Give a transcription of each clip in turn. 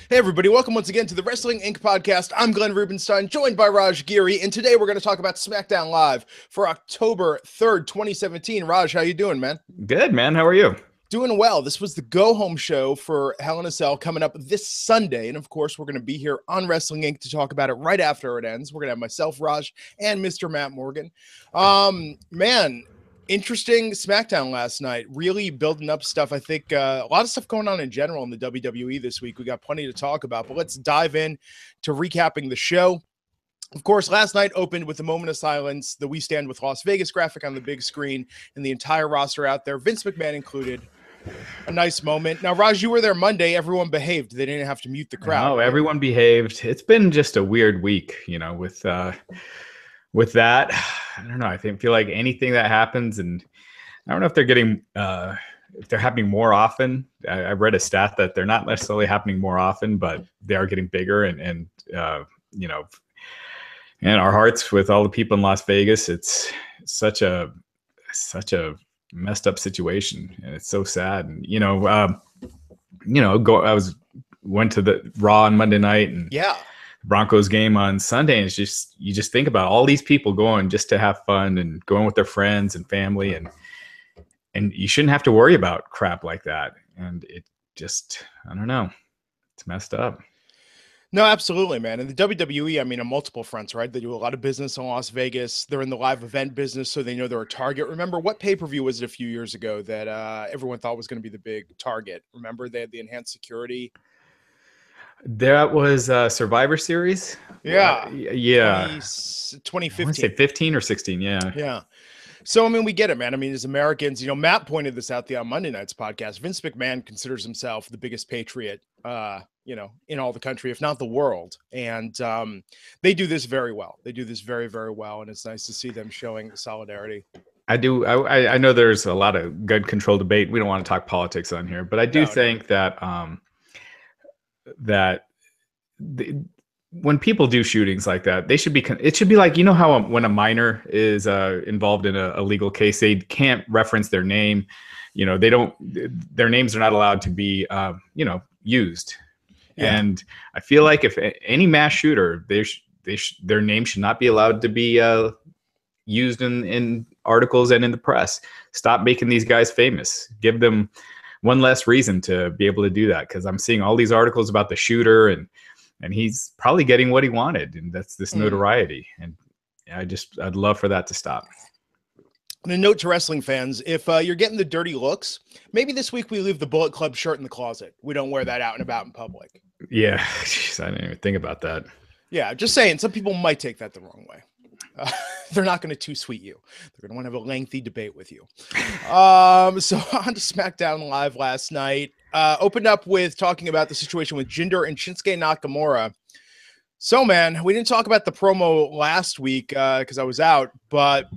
Hey everybody, welcome once again to the Wrestling Inc. podcast. I'm Glenn Rubenstein, joined by Raj Giri, and today we're going to talk about SmackDown Live for October 3rd, 2017. Raj, how you doing, man? Good, man. How are you? Doing well. This was the go-home show for Hell in a Cell coming up this Sunday, and of course, we're going to be here on Wrestling Inc. to talk about it right after it ends. We're going to have myself, Raj, and Mr. Matt Morgan. Man, interesting SmackDown last night, really building up stuff. I think a lot of stuff going on in general in the WWE this week. We got plenty to talk about, but let's dive in to recapping the show. Of course, last night opened with a moment of silence, the We Stand with Las Vegas graphic on the big screen, and the entire roster out there, Vince McMahon included. A nice moment. Now, Raj, you were there Monday. Everyone behaved. They didn't have to mute the crowd. Oh, everyone behaved. It's been just a weird week, with that. I don't know. I feel like anything that happens, and I don't know if they're getting if they're happening more often. I read a stat that they're not necessarily happening more often, but they are getting bigger, and our hearts with all the people in Las Vegas. It's such a messed up situation, and it's so sad. And went to the Raw on Monday night, and Broncos game on Sunday, and it's just, you just think about all these people going just to have fun and going with their friends and family, and you shouldn't have to worry about crap like that. And it just, I don't know, it's messed up. No, absolutely, man. And the WWE, I mean, on multiple fronts, right? They do a lot of business in Las Vegas. They're in the live event business, so they know they're a target. Remember, what pay-per-view was it a few years ago that everyone thought was going to be the big target? Remember, they had the enhanced security. That was Survivor Series. Yeah. Yeah. 2015. I want to say 15 or 16. Yeah. Yeah. So, I mean, we get it, man. I mean, as Americans, Matt pointed this out on Monday night's podcast. Vince McMahon considers himself the biggest patriot, in all the country, if not the world. And they do this very well. They do this very, very well. And it's nice to see them showing solidarity. I do. I know there's a lot of gun control debate. We don't want to talk politics on here, but I do think that when people do shootings like that, it should be like, how when a minor is involved in a legal case, they can't reference their name. Their names are not allowed to be, used. Yeah. And I feel like if any mass shooter, their name should not be allowed to be used in articles and in the press. Stop making these guys famous. Give them one less reason to be able to do that, because I'm seeing all these articles about the shooter, and he's probably getting what he wanted, and that's this notoriety. And I'd love for that to stop. And a note to wrestling fans, if you're getting the dirty looks, maybe this week we leave the Bullet Club shirt in the closet. We don't wear that out and about in public. Yeah, jeez, I didn't even think about that. Yeah, just saying, some people might take that the wrong way. They're not going to too sweet you. They're going to want to have a lengthy debate with you. So on to SmackDown Live last night. Opened up with talking about the situation with Jinder and Shinsuke Nakmura. So, man, we didn't talk about the promo last week because I was out, but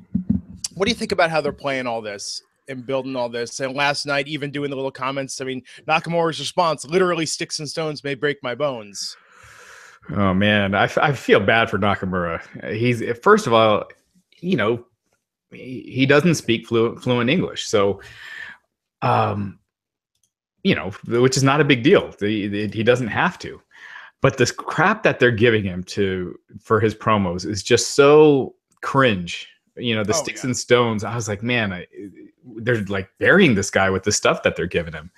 what do you think about how they're playing all this and building all this? And last night, even doing the little comments, I mean, Nakamura's response, literally sticks and stones may break my bones. Oh, man, I feel bad for Nakamura. He's, first of all, he doesn't speak fluent English. So, which is not a big deal. He doesn't have to. But this crap that they're giving him for his promos is just so cringe. Sticks and stones. I was like, man, they're like burying this guy with the stuff that they're giving him.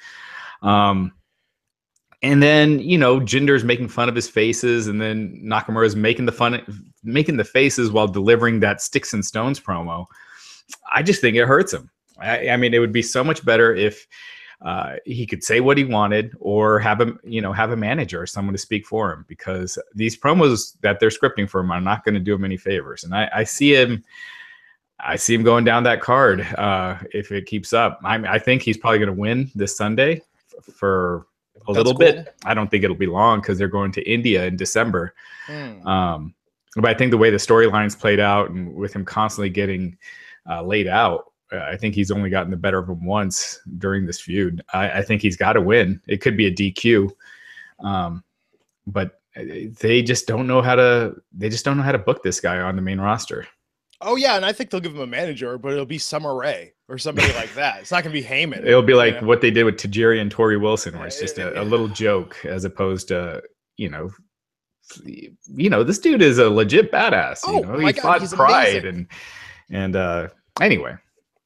And then, Jinder's making fun of his faces, and then Nakamura's making the faces while delivering that sticks and stones promo. I just think it hurts him. I mean, it would be so much better if he could say what he wanted, or have a manager or someone to speak for him, because these promos that they're scripting for him are not going to do him any favors. And I see him going down that card if it keeps up. I think he's probably going to win this Sunday for a little bit. I don't think it'll be long, because they're going to India in December. But I think the way the storyline's played out, and with him constantly getting laid out, I think he's only gotten the better of him once during this feud. I think he's got to win. It could be a DQ, but they just don't know how to book this guy on the main roster. Oh yeah, and I think they'll give him a manager, but it'll be Summer Rae, or somebody like that. It's not going to be Heyman. It'll be like what they did with Tajiri and Tori Wilson, where it's just a little joke as opposed to, this dude is a legit badass. He fought Pride amazing. and anyway.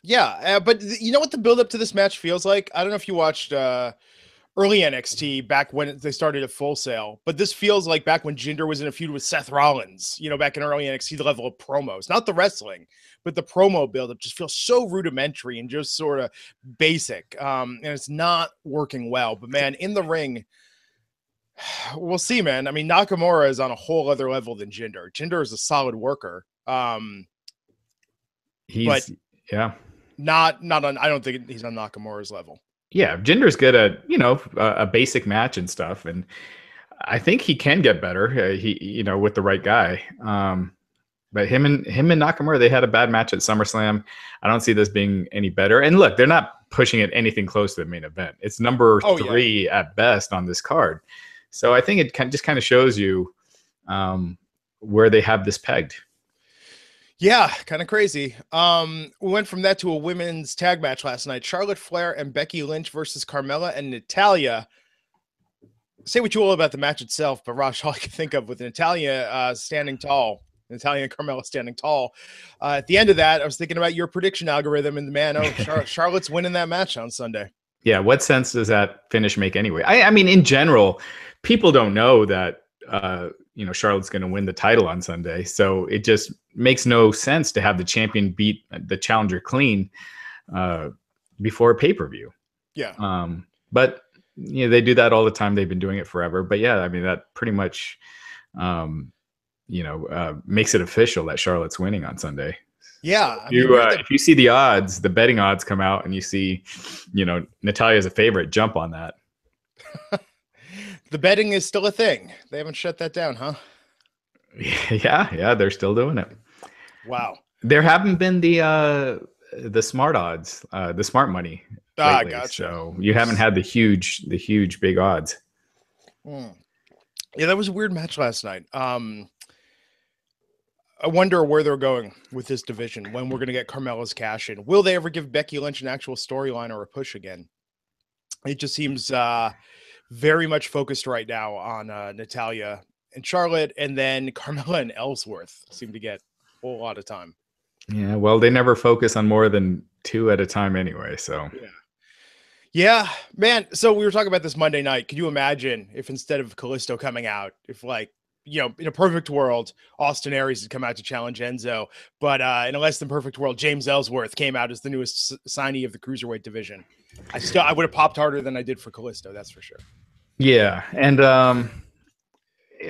Yeah, but you know what the build up to this match feels like? I don't know if you watched early NXT back when they started at Full Sail, but this feels like back when Jinder was in a feud with Seth Rollins, back in early NXT, the level of promos, not the wrestling, but the promo buildup just feels so rudimentary and just sort of basic. And it's not working well, but man, in the ring, we'll see, man. I mean, Nakamura is on a whole other level than Jinder. Jinder is a solid worker. Not on, I don't think he's on Nakamura's level. Yeah, Jinder's good at, a basic match and stuff. And I think he can get better, with the right guy. But him and Nakamura, they had a bad match at SummerSlam. I don't see this being any better. And look, they're not pushing it anything close to the main event. It's number 3 at best on this card. So I think it just kind of shows you where they have this pegged. Yeah, kind of crazy. We went from that to a women's tag match last night. Charlotte Flair and Becky Lynch versus Carmella and Natalya. Say what you will about the match itself, but Raj, all I can think of with Natalya standing tall. Natalya and Carmella standing tall. At the end of that, I was thinking about your prediction algorithm, and Charlotte's winning that match on Sunday. Yeah, what sense does that finish make anyway? I mean, in general, people don't know that Charlotte's going to win the title on Sunday, so it just makes no sense to have the champion beat the challenger clean before a pay-per-view. Yeah. But they do that all the time. They've been doing it forever. But yeah, I mean, that pretty much makes it official that Charlotte's winning on Sunday. Yeah. If you see the odds, the betting odds come out, and you see, Natalya is a favorite, jump on that. The betting is still a thing. They haven't shut that down, huh? Yeah, they're still doing it. Wow. There haven't been the smart odds, the smart money lately, gotcha. So you haven't had the huge big odds. Yeah, that was a weird match last night. I wonder where they're going with this division, when we're going to get Carmella's cash in. Will they ever give Becky Lynch an actual storyline or a push again? It just seems very much focused right now on Natalya and Charlotte, and then Carmella and Ellsworth seem to get a whole lot of time. Yeah, well, they never focus on more than 2 at a time anyway, so. Yeah, man. So we were talking about this Monday night. Could you imagine if instead of Kalisto coming out, if in a perfect world, Austin Aries had come out to challenge Enzo, but in a less than perfect world, James Ellsworth came out as the newest signee of the Cruiserweight division. I would have popped harder than I did for Kalisto, that's for sure. Yeah, and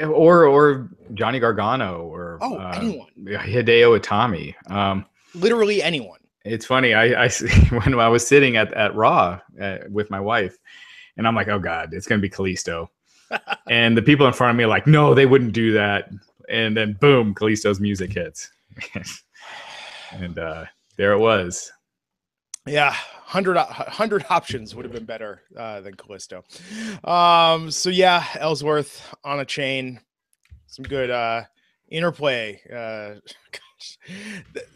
or Johnny Gargano or anyone. Hideo Itami. Literally anyone. It's funny. I when I was sitting at Raw with my wife, and I'm like, oh God, it's gonna be Kalisto. And the people in front of me are like, no, they wouldn't do that. And then boom, Kalisto's music hits. And there it was. Yeah, 100 options would have been better than Kalisto. So yeah, Ellsworth on a chain. Some good interplay. Gosh.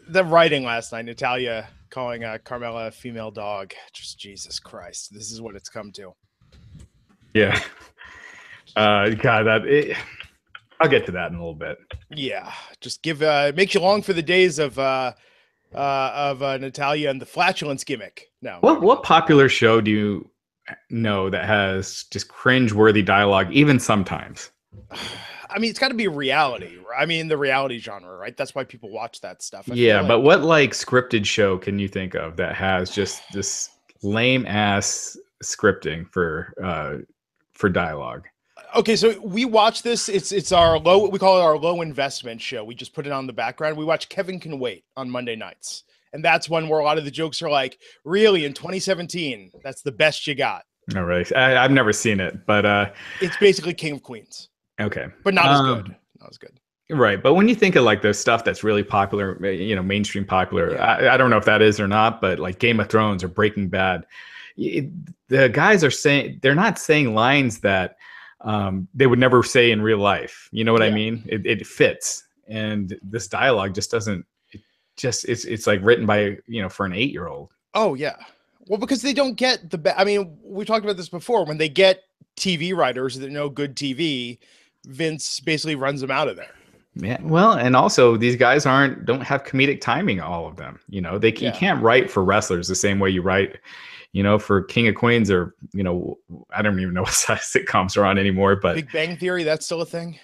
The writing last night, Natalya calling Carmella a female dog. Just Jesus Christ. This is what it's come to. Yeah. God, I'll get to that in a little bit. Yeah, just makes you long for the days of Natalya and the flatulence gimmick. No. What popular show do you know that has just cringe-worthy dialogue, even sometimes? I mean, it's got to be reality. I mean, the reality genre, right? That's why people watch that stuff. Yeah, but what scripted show can you think of that has just this lame ass scripting for dialogue? Okay, so we watch this. It's our low. We call it our low investment show. We just put it on the background. We watch Kevin Can Wait on Monday nights, and that's one where a lot of the jokes are like, "Really, in 2017, that's the best you got." All right, I've never seen it, but it's basically King of Queens. Okay, but not as good. Not as good. Right, but when you think of the stuff that's really popular, mainstream popular, yeah. I don't know if that is or not, but like Game of Thrones or Breaking Bad, the guys are saying, they're not saying lines that they would never say in real life. You know what I mean? It fits, and this dialogue just doesn't. It's like written by for an 8-year-old. Oh yeah. Well, because they don't get I mean, we talked about this before. When they get TV writers that know good TV, Vince basically runs them out of there. Yeah, well, and also these guys don't have comedic timing. All of them, you know, you can't write for wrestlers the same way you write, you know, for King of Queens or, you know, I don't even know what size sitcoms are on anymore. But Big Bang Theory, that's still a thing.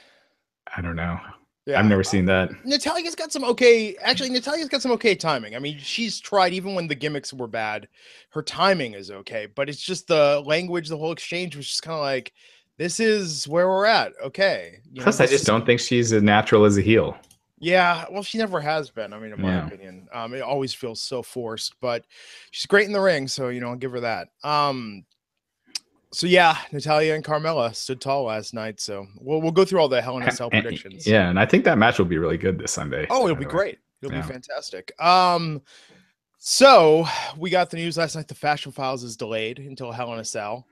I don't know. Yeah, I've never seen that. Natalia's got some okay. Actually, Natalia's got some okay timing. I mean, she's tried even when the gimmicks were bad. Her timing is okay, but it's just the language, the whole exchange was just kind of like, this is where we're at. Okay. Plus, I just don't think she's as natural as a heel. Yeah, well, she never has been. I mean, in my opinion, it always feels so forced. But she's great in the ring, so I'll give her that. So yeah, Natalya and Carmella stood tall last night. So we'll go through all the Hell in a Cell predictions. Yeah, and I think that match will be really good this Sunday. Oh, it'll be great. It'll be fantastic. So we got the news last night. The Fashion Files is delayed until Hell in a Cell.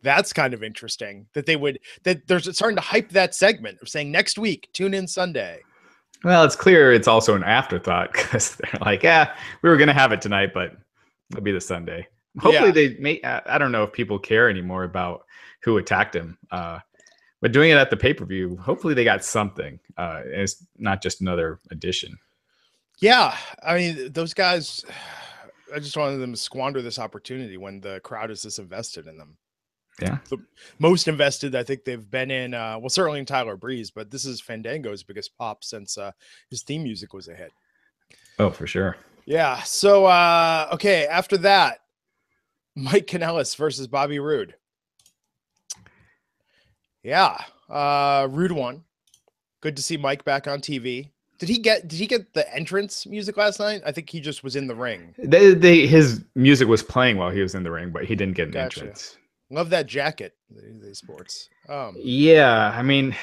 That's kind of interesting that they're starting to hype that segment of saying next week, tune in Sunday. Well, it's clear it's also an afterthought because they're like, we were going to have it tonight, but it'll be the Sunday. Hopefully they may, I don't know if people care anymore about who attacked him, but doing it at the pay-per-view, hopefully they got something. It's not just another edition. Yeah. I mean, those guys, I just wanted them to squander this opportunity when the crowd is this invested in them. Yeah. The most invested I think they've been in, well, certainly in Tyler Breeze, but this is Fandango's biggest pop since his theme music was a hit. Oh, for sure. Yeah. So, okay. After that, Mike Kanellis versus Bobby Roode. Yeah. Roode won. Good to see Mike back on TV. Did he get the entrance music last night? I think he just was in the ring. His music was playing while he was in the ring, but he didn't get an entrance. Love that jacket they sports. Yeah, I mean,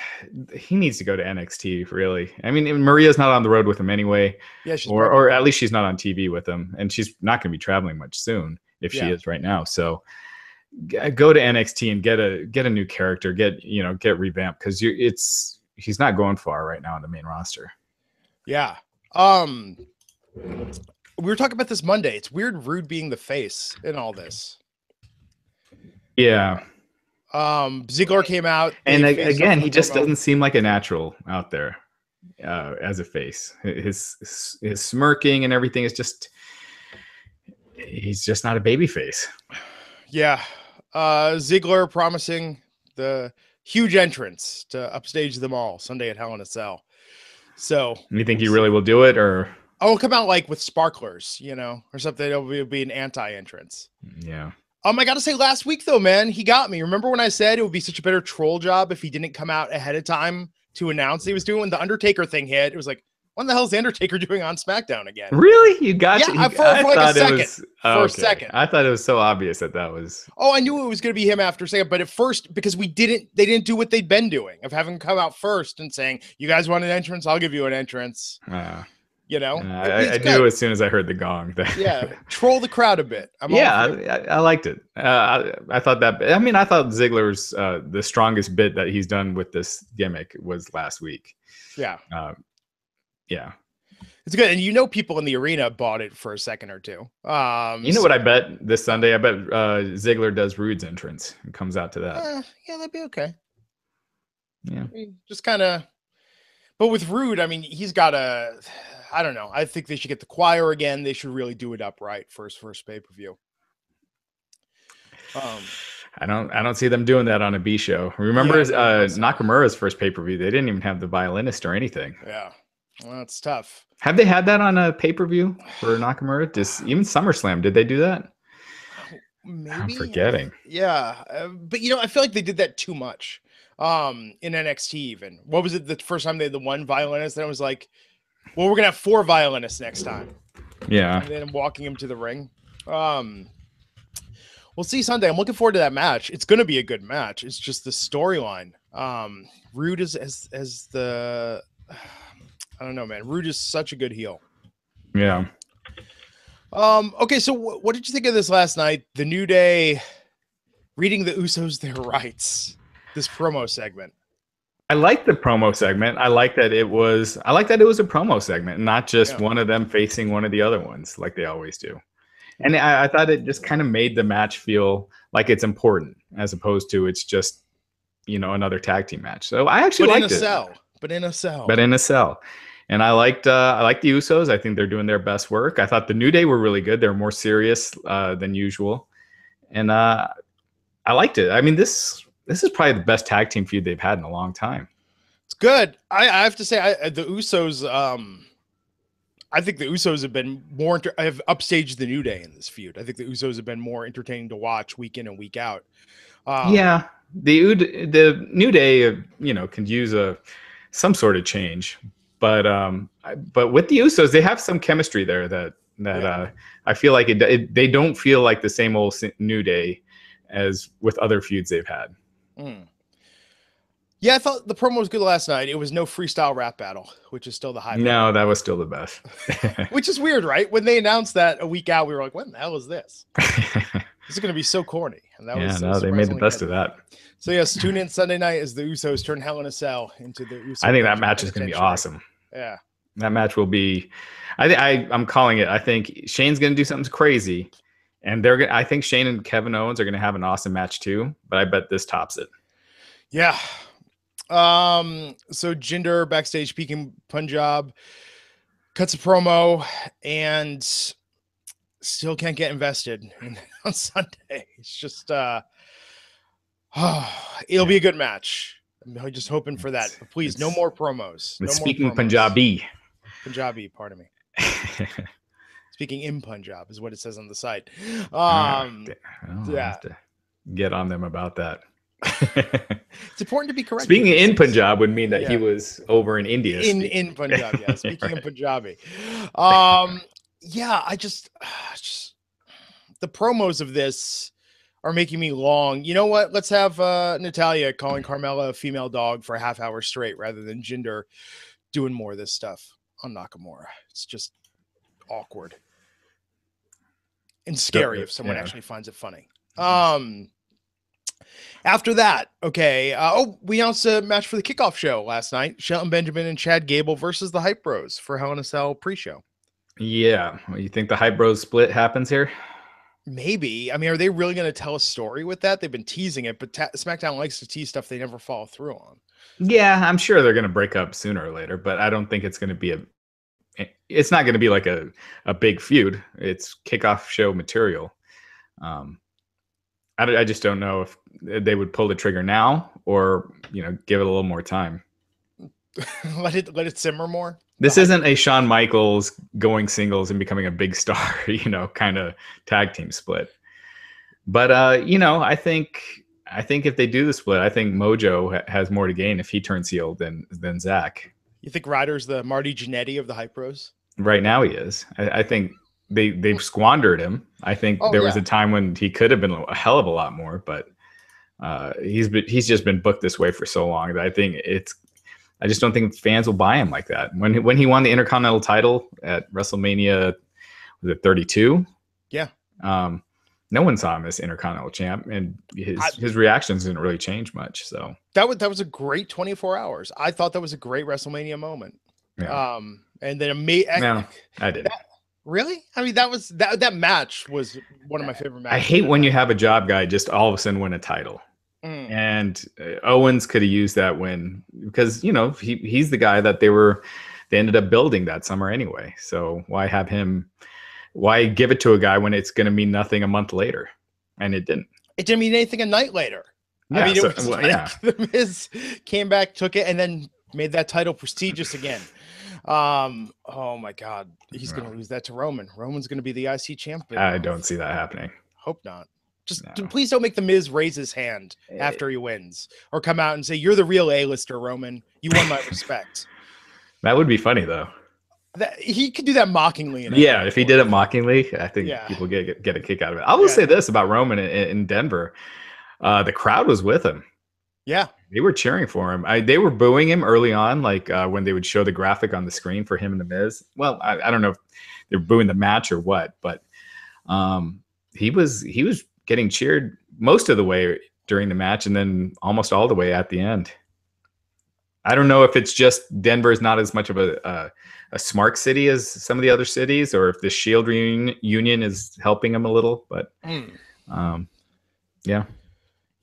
he needs to go to NXT, really. I mean, Maria's not on the road with him anyway. Yeah, or at least she's not on TV with him, and she's not going to be traveling much soon if she is right now. So go to NXT and get a new character, get revamped, because he's not going far right now on the main roster. Yeah. We were talking about this Monday. It's weird Roode being the face in all this. Yeah. Ziggler came out. And again, he just doesn't seem like a natural out there as a face. His smirking and everything is just, he's just not a baby face. Yeah. Ziggler promising the huge entrance to upstage them all Sunday at Hell in a Cell. So you think he really will do it, or? Oh, it'll come out like with sparklers, or something. It'll be an anti-entrance. Yeah. I got to say, last week, though, man, he got me. Remember when I said it would be such a better troll job if he didn't come out ahead of time to announce he was doing? When the Undertaker thing hit, it was like, what the hell is the Undertaker doing on SmackDown again? Really? You got yeah, for like a second. For a second. I thought it was so obvious that was. Oh, I knew it was going to be him after a second, but at first, because they didn't do what they'd been doing of having him come out first and saying, you guys want an entrance? I'll give you an entrance. I knew as soon as I heard the gong. Yeah, troll the crowd a bit. I liked it. I thought that. I mean, I thought Ziggler's the strongest bit that he's done with this gimmick was last week. Yeah, yeah, it's good. And people in the arena bought it for a second or two. What I bet this Sunday? I bet Ziggler does Roode's entrance and comes out to that. Yeah, that'd be okay. Yeah, just kind of. But with Roode, I mean, he's got a. I don't know. I think they should get the choir again. They should really do it upright for his first pay-per-view. I don't see them doing that on a B show. Remember Nakamura's first pay-per-view? They didn't even have the violinist or anything. Yeah. Well, that's tough. Have they had that on a pay-per-view for Nakamura? Even SummerSlam, did they do that? Maybe. I'm forgetting. Yeah. But, I feel like they did that too much in NXT even. What was it the first time they had the one violinist? Then it was like, well, we're going to have 4 violinists next time. Yeah. And then walking him to the ring. We'll see Sunday. I'm looking forward to that match. It's going to be a good match. It's just the storyline. Roode is as the... I don't know, man. Roode is such a good heel. Yeah. Okay, so what did you think of this last night? The New Day reading the Usos their rights. This promo segment. I like the promo segment. I like that it was a promo segment, not just one of them facing one of the other ones like they always do. And I thought it just kind of made the match feel like it's important as opposed to it's just, another tag team match. So I actually liked it. But in a cell. And I liked the Usos. I think they're doing their best work. I thought the New Day were really good. They're more serious than usual. And I liked it. I mean, this is probably the best tag team feud they've had in a long time. It's good. I have to say, the Usos. I think the Usos have been have upstaged the New Day in this feud. I think the Usos have been more entertaining to watch week in and week out. Yeah, the New Day, can use some sort of change, but with the Usos, they have some chemistry there that I feel like they don't feel like the same old New Day as with other feuds they've had. Yeah, I thought the promo was good last night. It was no freestyle rap battle, which is still the high. No, that was still the best. Which is weird, right? When they announced that a week out, we were like, "What the hell is this? This is going to be so corny." And that they made the best of that. So yes, tune in Sunday night as the Usos turn Hell in a Cell into the Usos. I think that match is going to be awesome. Yeah, that match will be. I'm calling it. I think Shane's going to do something crazy, and I think Shane and Kevin Owens are going to have an awesome match too. But I bet this tops it. Yeah. So Jinder backstage speaking Punjab cuts a promo and still can't get invested on Sunday. It's just it'll be a good match. I'm just hoping for that. But please, no more promos. No speaking more promos. Punjabi, pardon me. Speaking in Punjab is what it says on the site. I'll have to get on them about that. It's important to be correct. Speaking in Punjab would mean that he was over in India. In Punjab, yeah. Speaking in Punjabi. I just the promos of this are making me long. You know what? Let's have Natalya calling Carmella a female dog for a half hour straight rather than Jinder doing more of this stuff on Nakamura. It's just awkward and scary if someone actually finds it funny. After that, okay. We announced a match for the kickoff show last night. Shelton Benjamin and Chad Gable versus the Hype Bros for Hell in a Cell pre-show. Yeah. You think the Hype Bros split happens here? Maybe. I mean, are they really going to tell a story with that? They've been teasing it, but SmackDown likes to tease stuff they never follow through on. Yeah, I'm sure they're going to break up sooner or later, but I don't think it's going to be it's not going to be like a big feud. It's kickoff show material. I just don't know if they would pull the trigger now or, give it a little more time. let it simmer more. This isn't a Shawn Michaels going singles and becoming a big star, kind of tag team split. But, I think if they do the split, I think Mojo has more to gain if he turns heel than Zach. You think Ryder's the Marty Jannetty of the Hype Bros? Right now he is. I think they've squandered him. I think there was a time when he could have been a hell of a lot more, but he's just been booked this way for so long that I just don't think fans will buy him like that. When he won the Intercontinental title at WrestleMania, was it 32? Yeah. No one saw him as Intercontinental champ, and his reactions didn't really change much. So that was a great 24 hours. I thought that was a great WrestleMania moment. Yeah. And then no, I didn't. Really? I mean, that match was one of my favorite matches. I hate when you have a job guy just all of a sudden win a title. And Owens could have used that win because, he's the guy that they ended up building that summer anyway. So why give it to a guy when it's going to mean nothing a month later? And it didn't. It didn't mean anything a night later. Yeah, I mean, it was the Miz came back, took it, and then made that title prestigious again. Oh my God, he's going to lose that to Roman. Roman's going to be the IC champion. I don't see that happening. Hope not. Please don't make the Miz raise his hand after he wins or come out and say, "You're the real A-lister, Roman. You won my respect." That would be funny though. He could do that mockingly. If he did it mockingly, I think people get a kick out of it. I will say this about Roman in Denver. The crowd was with him. Yeah. They were cheering for him. They were booing him early on, like when they would show the graphic on the screen for him and The Miz. Well, I don't know if they're booing the match or what, but he was getting cheered most of the way during the match and then almost all the way at the end. I don't know if it's just Denver is not as much of a smart city as some of the other cities, or if the Shield union is helping them a little. But yeah.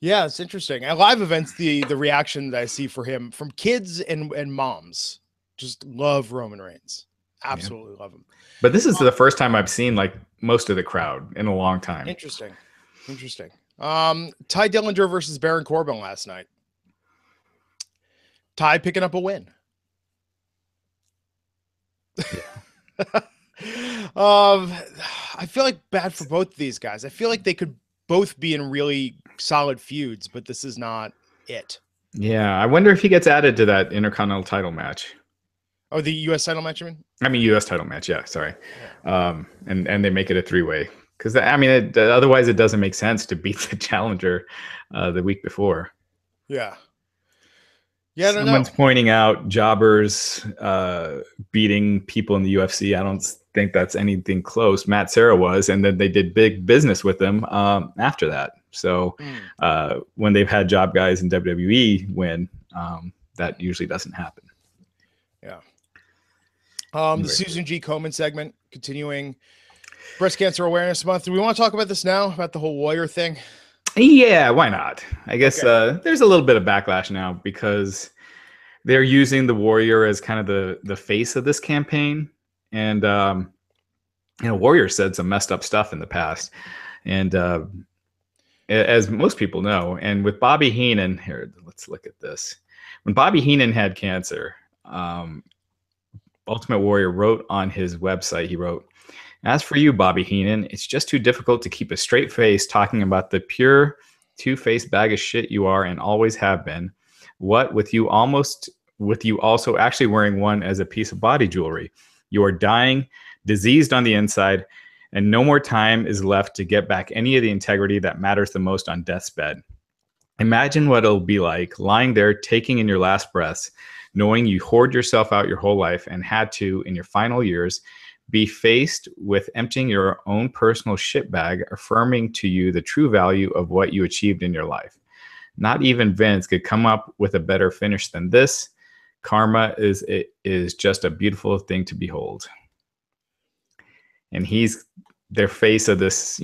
Yeah, it's interesting. At live events, the reaction that I see for him from kids and moms just love Roman Reigns. Absolutely love him. But this is the first time I've seen like most of the crowd in a long time. Interesting. Ty Dillinger versus Baron Corbin last night. Ty picking up a win. I feel like bad for both of these guys. I feel like they could both be in really solid feuds, but this is not it. Yeah, I wonder if he gets added to that Intercontinental title match. Oh, the U.S. title match, you mean? I mean, U.S. title match, yeah, sorry. And they make it a three-way. Because, I mean, otherwise it doesn't make sense to beat the challenger the week before. Yeah. Yeah, I don't Someone's know. pointing out jobbers beating people in the UFC. I don't think that's anything close. Matt Serra was, and then they did big business with them after that. So when they've had job guys in WWE win, that usually doesn't happen. Yeah. The Susan G. Komen segment continuing. Breast Cancer Awareness Month. Do we want to talk about this now, about the whole Warrior thing? Yeah, why not? I guess there's a little bit of backlash now because they're using the Warrior as kind of the face of this campaign. And, Warrior said some messed up stuff in the past. And as most people know, and with Bobby Heenan, here, let's look at this. When Bobby Heenan had cancer, Ultimate Warrior wrote on his website, he wrote, "As for you, Bobby Heenan, it's just too difficult to keep a straight face talking about the pure two-faced bag of shit you are and always have been. What with you also actually wearing one as a piece of body jewelry. You are dying, diseased on the inside, and no more time is left to get back any of the integrity that matters the most on death's bed. Imagine what it'll be like lying there taking in your last breaths, knowing you hoard yourself out your whole life and had to, in your final years, be faced with emptying your own personal shit bag, affirming to you the true value of what you achieved in your life. Not even Vince could come up with a better finish than this. Karma is just a beautiful thing to behold." And he's their face of this,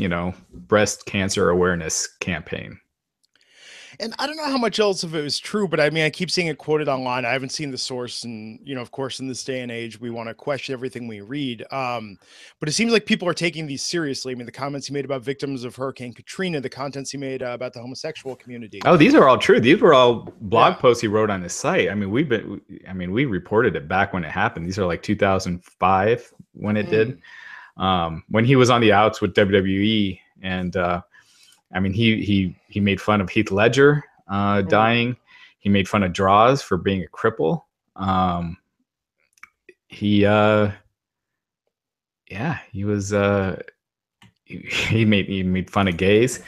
breast cancer awareness campaign. And I don't know how much else of it was true, but I mean, I keep seeing it quoted online. I haven't seen the source. And, of course, in this day and age, we want to question everything we read. But it seems like people are taking these seriously. I mean, the comments he made about victims of Hurricane Katrina, the contents he made about the homosexual community. Oh, these are all true. These were all blog posts he wrote on his site. I mean, we reported it back when it happened. These are like 2005 when it did. When he was on the outs with WWE, and he made fun of Heath Ledger dying. He made fun of Draws for being a cripple. He made fun of gays.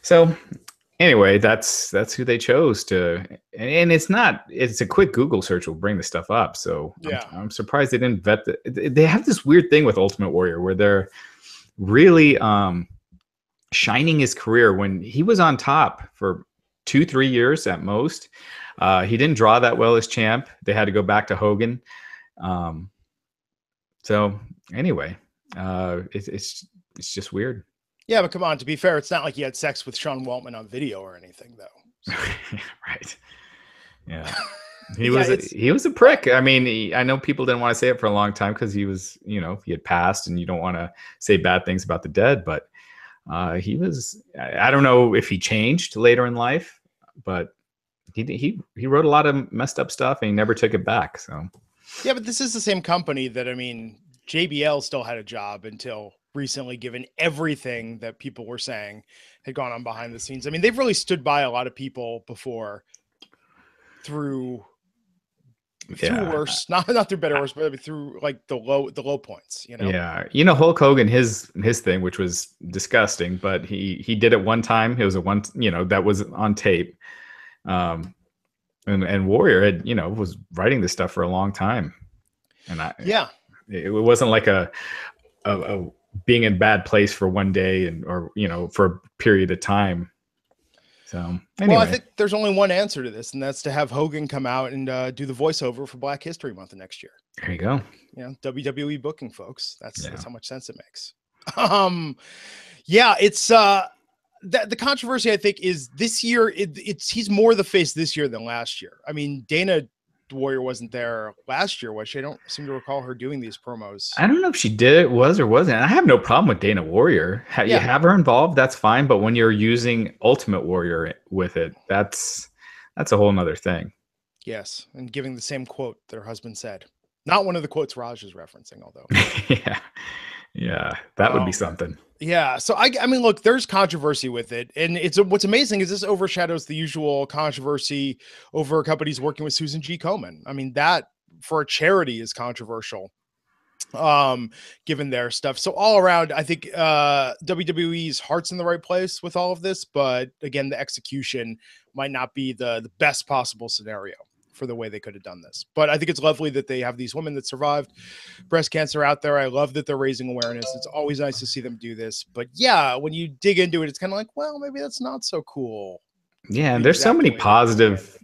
So anyway, that's who they chose to, and it's a quick Google search will bring the stuff up. So I'm surprised they didn't vet they have this weird thing with Ultimate Warrior where they're really shining his career when he was on top for 2-3 years at most. He didn't draw that well as champ. They had to go back to Hogan. So anyway, it's just weird. Yeah, but come on, to be fair, it's not like he had sex with Sean Waltman on video or anything, though. So. Right. Yeah. He was a prick. I mean, I know people didn't want to say it for a long time because he was, he had passed, and you don't want to say bad things about the dead, but he was, I don't know if he changed later in life, but he wrote a lot of messed up stuff and he never took it back. So yeah, but this is the same company that, JBL still had a job until recently, given everything that people were saying had gone on behind the scenes. I mean, they've really stood by a lot of people before through worse, not through better worse, but through like the low points, Yeah. Hulk Hogan, his thing, which was disgusting, but he did it one time. It was that was on tape. And Warrior had, was writing this stuff for a long time. And it wasn't like a being in a bad place for one day or for a period of time. So anyway. Well, I think there's only one answer to this, and that's to have Hogan come out and do the voiceover for Black History Month of next year. There you go. WWE booking, folks. That's how much sense it makes. It's the controversy, I think, is this year. He's more the face this year than last year. I mean, Dana Warrior wasn't there last year, was she? I don't seem to recall her doing these promos. I don't know if she was or wasn't. I have no problem with Dana Warrior. You have her involved, that's fine. But when you're using Ultimate Warrior with it, that's a whole nother thing. Yes, and giving the same quote that her husband said. Not one of the quotes Raj is referencing, although. Yeah, that would be something. Yeah, so I mean, look, there's controversy with it, and what's amazing is this overshadows the usual controversy over companies working with Susan G. Komen. I mean, that for a charity is controversial, given their stuff. So all around, I think WWE's heart's in the right place with all of this, but again, the execution might not be the best possible scenario for the way they could have done this. But I think it's lovely that they have these women that survived breast cancer out there. I love that they're raising awareness. It's always nice to see them do this. But yeah, when you dig into it, it's kind of like, well, maybe that's not so cool. Yeah, and there's so many positive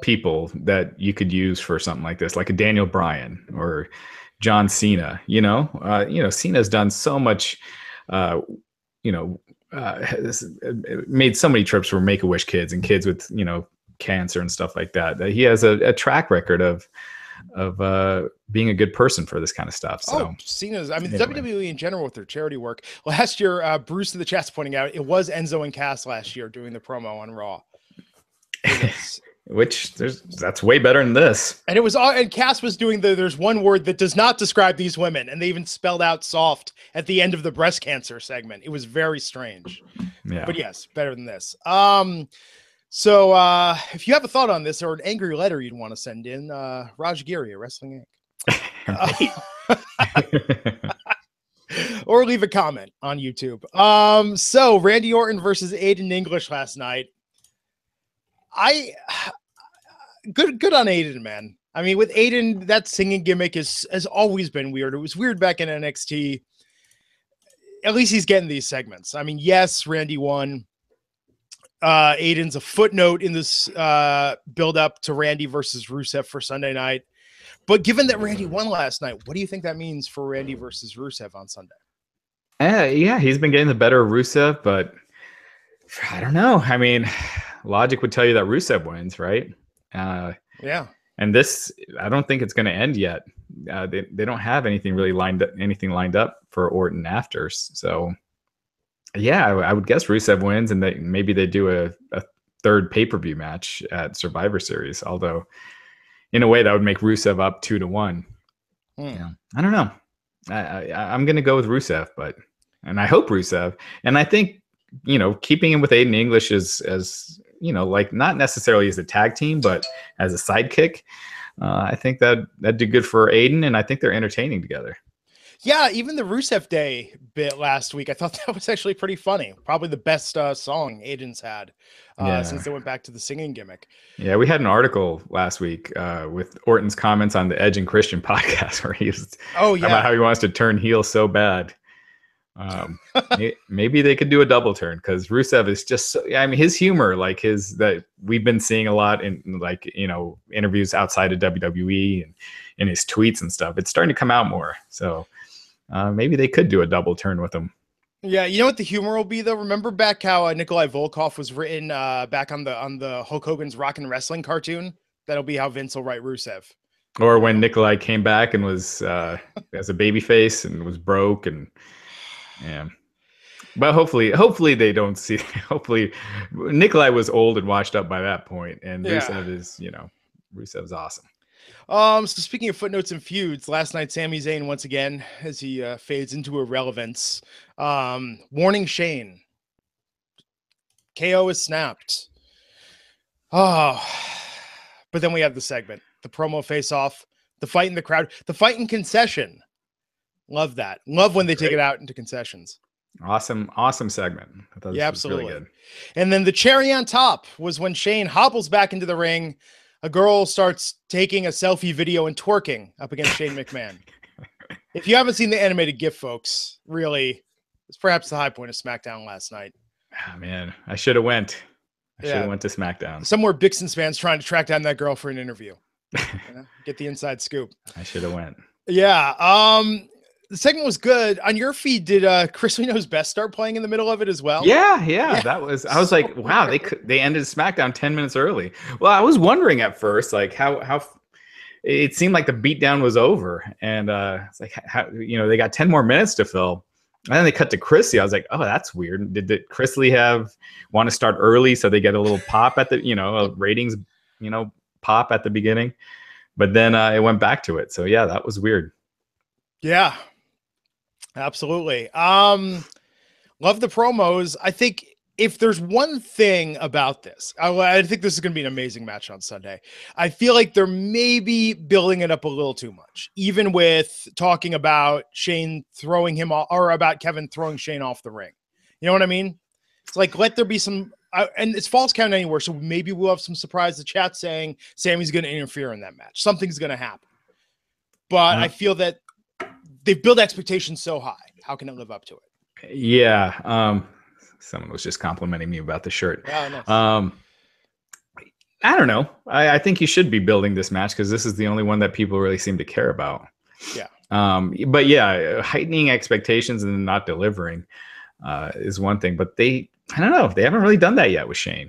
people that you could use for something like this, like a Daniel Bryan or John Cena. Cena's done so much, made so many trips for Make-A-Wish kids and kids with, cancer and stuff like that. He has a track record of being a good person for this kind of stuff. So Cena's, I mean, anyway. WWE in general with their charity work. Last year, Bruce in the chat's pointing out, it was Enzo and Cass last year doing the promo on Raw. Which that's way better than this. And it was and Cass was doing there's one word that does not describe these women, and they even spelled out soft at the end of the breast cancer segment. It was very strange. Yeah. But yes, better than this. So if you have a thought on this or an angry letter you'd want to send in, Raj Giri at Wrestling Inc. Or leave a comment on YouTube. So Randy Orton versus Aiden English last night. Good on Aiden, man. I mean, with Aiden, that singing gimmick has always been weird. It was weird back in NXT. At least he's getting these segments. I mean, yes, Randy won. Aiden's a footnote in this build up to Randy versus Rusev for Sunday night. But given that Randy won last night, what do you think that means for Randy versus Rusev on Sunday? Yeah, he's been getting the better of Rusev, but I don't know. I mean, logic would tell you that Rusev wins, right? Yeah. And this, I don't think it's going to end yet. They don't have anything really lined up for Orton after. So yeah, I would guess Rusev wins, and maybe they do a third pay-per-view match at Survivor Series. Although, in a way, that would make Rusev up 2-1. Yeah, I don't know. I'm going to go with Rusev, and I hope Rusev. And I think keeping him with Aiden English as like not necessarily as a tag team, but as a sidekick. I think that'd do good for Aiden, and I think they're entertaining together. Yeah, even the Rusev Day bit last week, I thought that was actually pretty funny. Probably the best song Aiden's had since they went back to the singing gimmick. Yeah, we had an article last week with Orton's comments on the Edge and Christian podcast where he was about how he wants to turn heel so bad. Maybe they could do a double turn because Rusev is just so, I mean, his humor, like that we've been seeing a lot in interviews outside of WWE and in his tweets and stuff. It's starting to come out more. So maybe they could do a double turn with him. Yeah, you know what the humor will be though? Remember back how Nikolai Volkov was written back on the Hulk Hogan's Rockin' Wrestling cartoon? That'll be how Vince will write Rusev. Or when Nikolai came back and was as a baby face and was broke and yeah. But hopefully they don't see. Hopefully Nikolai was old and washed up by that point, and Rusev is Rusev's awesome. So speaking of footnotes and feuds, last night Sami Zayn once again, as he fades into irrelevance, warning Shane. KO is snapped. Oh, but then we have the segment, the promo face-off, the fight in the crowd, the fight in concession. Love that. Love when they take it out into concessions. Awesome segment. I thought absolutely. Really good. And then the cherry on top was when Shane hobbles back into the ring. A girl starts taking a selfie video and twerking up against Shane McMahon. If you haven't seen the animated GIF, folks, really, it's perhaps the high point of SmackDown last night. Oh, man, I should have went. I should have went to SmackDown. Somewhere Bixen's fans trying to track down that girl for an interview. Get the inside scoop. I should have went. Yeah. The segment was good. On your feed, did Chris We Know's Best start playing in the middle of it as well? Yeah. That was. I was like, wow, they ended SmackDown 10 minutes early. Well, I was wondering at first, like how it seemed like the beatdown was over, and it's like how they got 10 more minutes to fill. And then they cut to Chrissy. I was like, oh, that's weird. Did Chrisley want to start early so they get a little pop at the ratings pop at the beginning? But then it went back to it. So yeah, that was weird. Yeah, absolutely. Love the promos. I think if there's one thing about this, I think this is going to be an amazing match on Sunday. I feel like they're maybe building it up a little too much, even with talking about Shane throwing him off, or about Kevin throwing Shane off the ring. You know what I mean? It's like, let there be some, and it's Falls Count Anywhere, so maybe we'll have some surprise. The chat saying Sammy's going to interfere in that match. Something's going to happen. But I feel that they've built expectations so high. How can it live up to it? Yeah. Someone was just complimenting me about the shirt. Yeah, nice. I don't know. I think you should be building this match because this is the only one that people really seem to care about. Yeah. But yeah, heightening expectations and not delivering is one thing. But I don't know. They haven't really done that yet with Shane.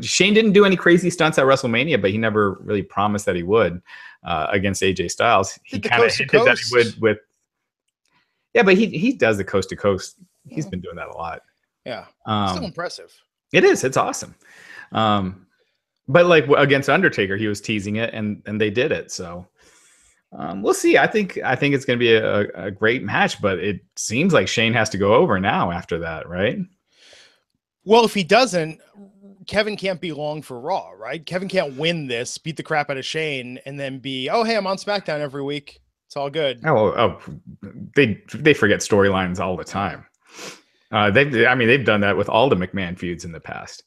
Shane didn't do any crazy stunts at WrestleMania, but he never really promised that he would against AJ Styles. He kind of hinted that he would with. Yeah, but he does the coast to coast. He's been doing that a lot. Yeah, still impressive. It is. It's awesome. But like against Undertaker, he was teasing it, and they did it. So we'll see. I think it's going to be a great match, but it seems like Shane has to go over now after that, right? Well, if he doesn't, Kevin can't be long for Raw, right? Kevin can't win this, beat the crap out of Shane, and then be, oh, hey, I'm on SmackDown every week. It's all good. Oh, they forget storylines all the time. They've done that with all the McMahon feuds in the past.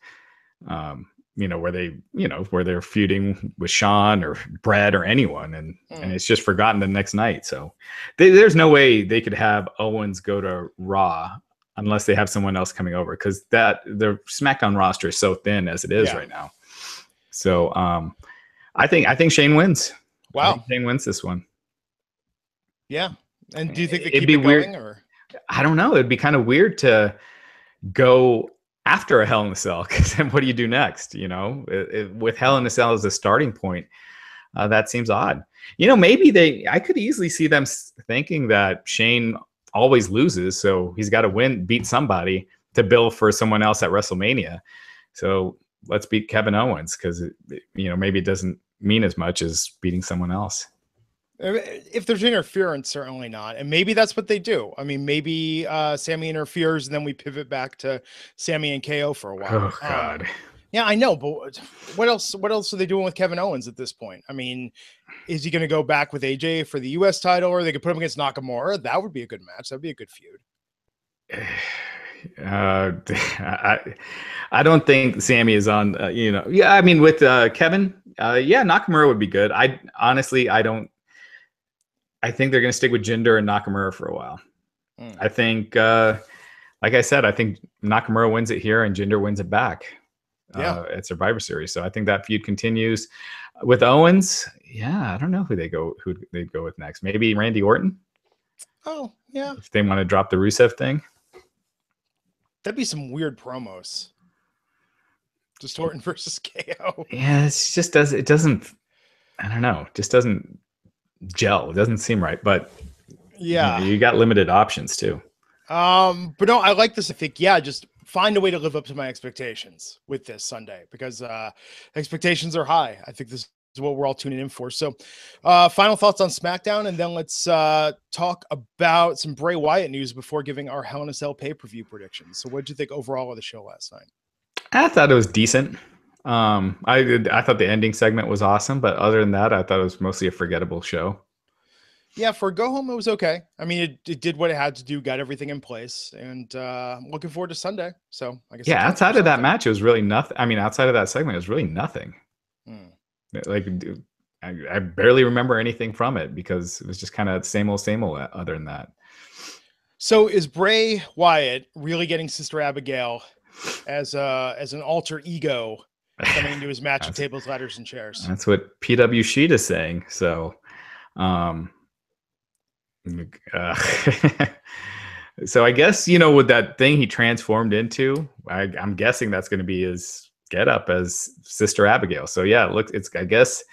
Where they're feuding with Shawn or Brad or anyone, and it's just forgotten the next night. So there's no way they could have Owens go to Raw unless they have someone else coming over, because the SmackDown roster is so thin as it is right now. So I think Shane wins. Wow, Shane wins this one. Yeah, and do you think they keep it going, or? I don't know. It'd be kind of weird to go after a Hell in a Cell, because then what do you do next? With Hell in a Cell as a starting point, that seems odd. Maybe I could easily see them thinking that Shane always loses, so he's got to beat somebody to bill for someone else at WrestleMania. So let's beat Kevin Owens, because maybe it doesn't mean as much as beating someone else. If there's interference, certainly not. And maybe that's what they do. I mean, maybe Sammy interferes and then we pivot back to Sammy and KO for a while. Oh, God. Yeah, I know. But what else are they doing with Kevin Owens at this point? I mean, is he going to go back with AJ for the U.S. title, or they could put him against Nakamura? That would be a good match. That'd be a good feud. I don't think Sammy is on, Yeah, I mean, with Kevin, Nakamura would be good. I think they're going to stick with Jinder and Nakamura for a while. I think, like I said, I think Nakamura wins it here and Jinder wins it back at Survivor Series. So I think that feud continues with Owens. Yeah, I don't know who they'd go with next. Maybe Randy Orton. Oh, yeah. If they want to drop the Rusev thing. That'd be some weird promos. Just Orton versus KO. Yeah, it doesn't, I don't know. Just doesn't gel. It doesn't seem right, but yeah, you got limited options too. But no, I like this. I think, just find a way to live up to my expectations with this Sunday, because expectations are high. I think this is what we're all tuning in for. So final thoughts on SmackDown, and then let's talk about some Bray Wyatt news before giving our Hell in a Cell pay-per-view predictions. So what did you think overall of the show last night? I thought it was decent. I thought the ending segment was awesome, but other than that, I thought it was mostly a forgettable show. Yeah, for a go home, it was okay. I mean, it did what it had to do, got everything in place, and I'm looking forward to Sunday. So I guess outside of that match, it was really nothing. I mean, outside of that segment, it was really nothing. Like, I barely remember anything from it because it was just kind of same old. Other than that. So is Bray Wyatt really getting Sister Abigail as an alter ego coming into his match of tables, ladders, and chairs. That's what PW Sheet is saying. So, so I guess, with that thing he transformed into, I'm guessing that's going to be his get up as Sister Abigail. So yeah, look, I guess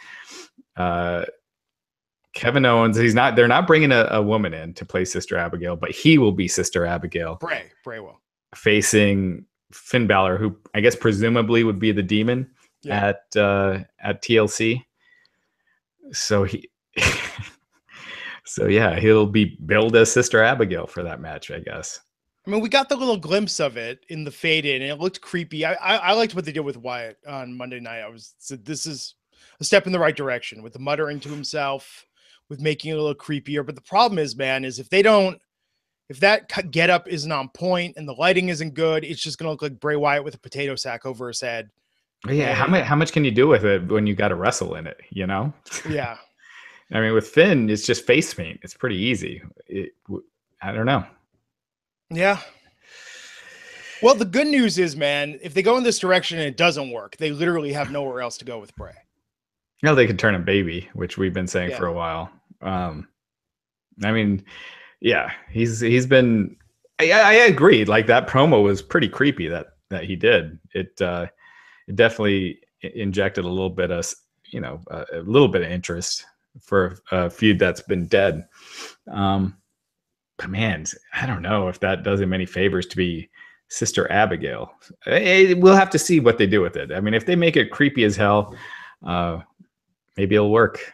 Kevin Owens, they're not bringing a woman in to play Sister Abigail, but he will be Sister Abigail. Bray will. Facing Finn Balor, who I guess presumably would be the demon at TLC. So he'll be billed as Sister Abigail for that match, I guess. I mean, we got the little glimpse of it in the fade in, and it looked creepy. I liked what they did with Wyatt on Monday night. This is a step in the right direction with the muttering to himself, with making it a little creepier. But the problem is, man, is if that get up isn't on point and the lighting isn't good, it's just going to look like Bray Wyatt with a potato sack over his head. Yeah. How much can you do with it when you got to wrestle in it, Yeah. I mean, with Finn, it's just face paint. It's pretty easy. I don't know. Yeah. Well, the good news is, man, if they go in this direction and it doesn't work, they literally have nowhere else to go with Bray. They could turn a baby, which we've been saying for a while. I mean, yeah, he's been. I agree. Like, that promo was pretty creepy that he did. It definitely injected a little bit of a little bit of interest for a feud that's been dead. But man, I don't know if that does him any favors to be Sister Abigail. We'll have to see what they do with it. I mean, if they make it creepy as hell, maybe it'll work.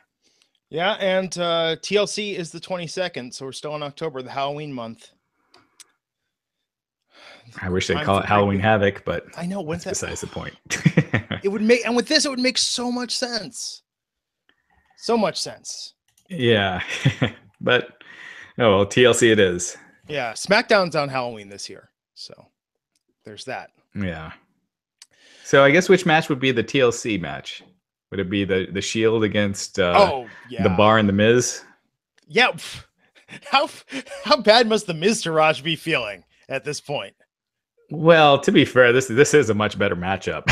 Yeah, and TLC is the 22nd, so we're still in October, the Halloween month. I wish they'd call it Halloween Havoc, but I know, that's besides the point. It would make, and with this, it would make so much sense. So much sense. Yeah, but TLC it is. Yeah, SmackDown's on Halloween this year, so there's that. Yeah. So I guess which match would be the TLC match? Would it be the Shield against the Bar and the Miz? Yeah. How bad must the Miz Taraj be feeling at this point? Well, to be fair, this is a much better matchup.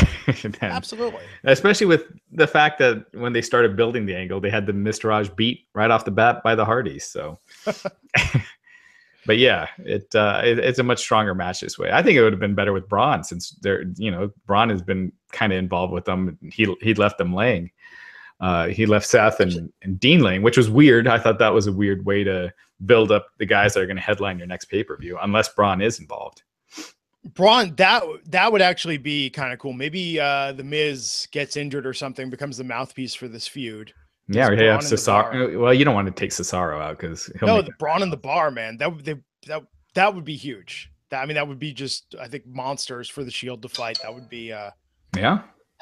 Absolutely. Especially with the fact that when they started building the angle, they had the Miz Taraj beat right off the bat by the Hardys. So, but yeah, it's a much stronger match this way. I think it would have been better with Braun, since Braun has been kind of involved with them. He left them laying. He left Seth and Dean laying, which was weird. I thought that was a weird way to build up the guys that are going to headline your next pay-per-view, unless Braun is involved. Braun, that would actually be kind of cool. Maybe the Miz gets injured or something, becomes the mouthpiece for this feud. Yeah, we have Cesaro. Well, you don't want to take Cesaro out because the Braun in the Bar, man. That would be huge. That would be just, I think, monsters for the Shield to fight. That would be hell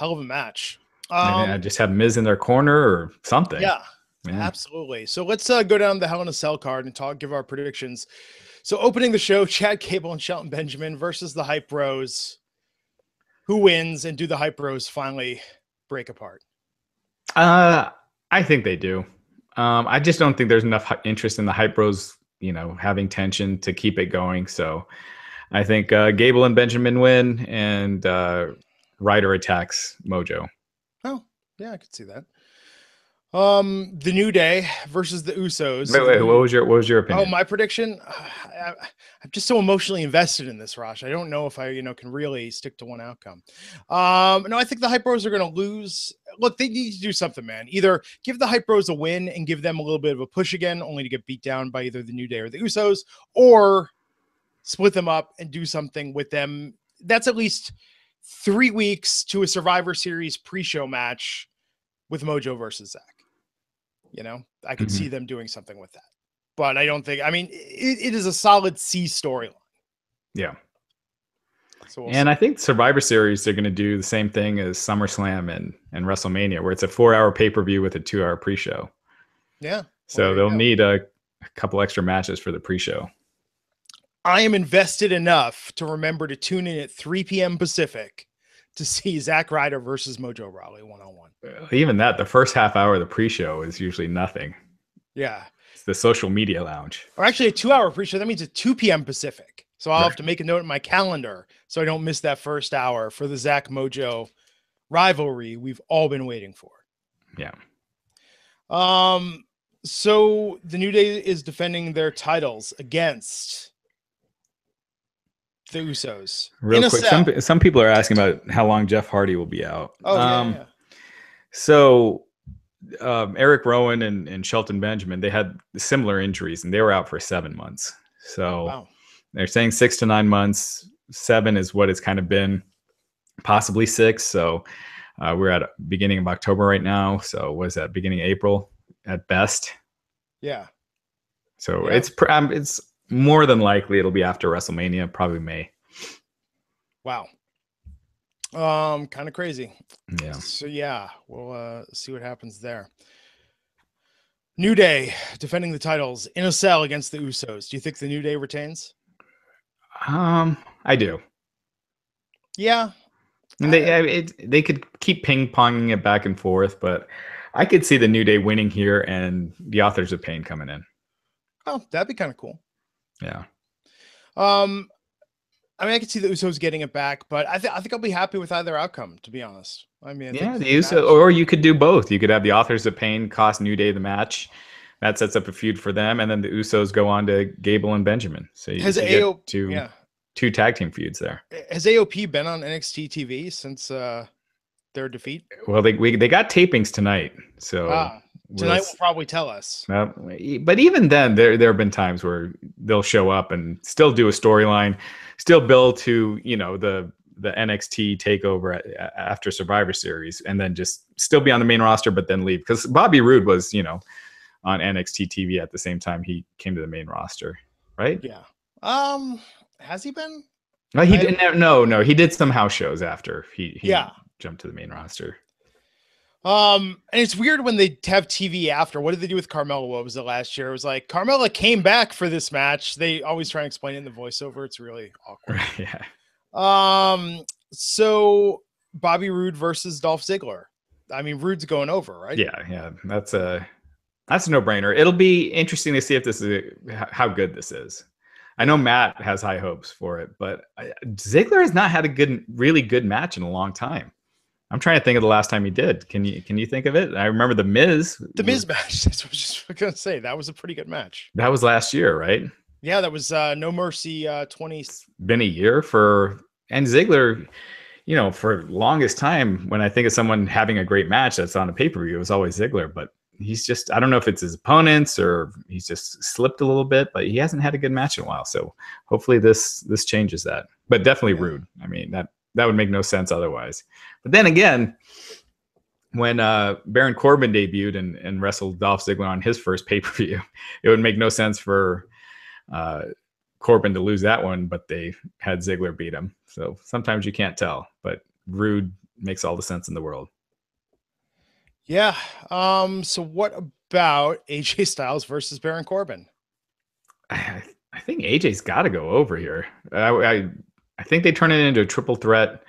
of a match. Just have Miz in their corner or something. Yeah, absolutely. So let's go down the Hell in a Cell card and give our predictions. So opening the show, Chad Gable and Shelton Benjamin versus the Hype Bros. Who wins, and do the Hype Bros finally break apart? I think they do. I just don't think there's enough interest in the Hype Bros, having tension to keep it going. So I think Gable and Benjamin win, and Ryder attacks Mojo. Oh, yeah, I could see that. The New Day versus the Usos. Wait, what was your opinion? Oh, my prediction. I'm just so emotionally invested in this, Rosh. I don't know if I, can really stick to one outcome. No, I think the Hype Bros are going to lose. Look, they need to do something, man. Either give the Hype Bros a win and give them a little bit of a push again, only to get beat down by either the New Day or the Usos, or split them up and do something with them. That's at least 3 weeks to a Survivor Series pre-show match with Mojo versus Zach. I could see them doing something with that, but I don't think, it is a solid C storyline. Yeah. So I think Survivor Series, they're going to do the same thing as SummerSlam and WrestleMania, where it's a 4-hour pay-per-view with a 2-hour pre-show. Yeah. So they'll need a couple extra matches for the pre-show. I am invested enough to remember to tune in at 3 p.m. Pacific to see Zack Ryder versus Mojo Rawley 1-on-1. Even that, the first half hour of the pre-show is usually nothing. Yeah. It's the social media lounge. Or actually a 2-hour pre-show. That means at 2 p.m. Pacific. So I'll have to make a note in my calendar so I don't miss that first hour for the Zach Mojo rivalry we've all been waiting for. Yeah. So the New Day is defending their titles against the Usos. Real quick, some people are asking about how long Jeff Hardy will be out. Oh, yeah. So Eric Rowan and Shelton Benjamin, they had similar injuries, and they were out for 7 months. So they're saying 6 to 9 months. 7 is what it's kind of been, possibly 6. So we're at beginning of October right now. So what is that? Beginning of April at best. Yeah. So it's more than likely it'll be after WrestleMania, probably May. Wow. Kind of crazy. Yeah. So yeah, we'll see what happens there. New Day defending the titles in a cell against the Usos. Do you think the New Day retains? I do. Yeah. And they could keep ping-ponging it back and forth, but I could see the New Day winning here and the Authors of Pain coming in. Oh, that'd be kind of cool. Yeah. I mean, I could see the Usos getting it back, but I think I'll be happy with either outcome, to be honest. I mean, the Usos, or you could do both. You could have the Authors of Pain cost New Day the match. That sets up a feud for them, and then the Usos go on to Gable and Benjamin. So you get two tag team feuds there. Has AOP been on NXT TV since their defeat? Well, they got tapings tonight, so tonight will probably tell us. But even then, there have been times where they'll show up and still do a storyline, still build to the NXT takeover after Survivor Series, and then just still be on the main roster, but then leave, because Bobby Roode was on NXT TV at the same time he came to the main roster, right? Yeah. Has he been? No, he didn't. No, he did some house shows after he jumped to the main roster. And it's weird when they have TV after. What did they do with Carmella? What was it last year? It was like Carmella came back for this match. They always try and explain it in the voiceover. It's really awkward. Yeah. So Bobby Roode versus Dolph Ziggler. I mean, Roode's going over, right? Yeah. That's a no-brainer. It'll be interesting to see if this is how good this is. I know Matt has high hopes for it, but Ziggler has not had a really good match in a long time. I'm trying to think of the last time he did. Can you think of it? I remember the Miz. The Miz match. That's what I was just going to say. That was a pretty good match. That was last year, right? Yeah, that was No Mercy 20. Been a year and Ziggler, for longest time, when I think of someone having a great match that's on a pay-per-view, it was always Ziggler, but he's just, I don't know if it's his opponents or he's just slipped a little bit, but he hasn't had a good match in a while. So hopefully this changes that. But definitely Rude. I mean, that would make no sense otherwise. But then again, when Baron Corbin debuted and wrestled Dolph Ziggler on his first pay-per-view, it would make no sense for Corbin to lose that one, but they had Ziggler beat him. So sometimes you can't tell, but Rude makes all the sense in the world. Yeah. So what about AJ Styles versus Baron Corbin? I think AJ's got to go over here. I think they turn it into a triple threat,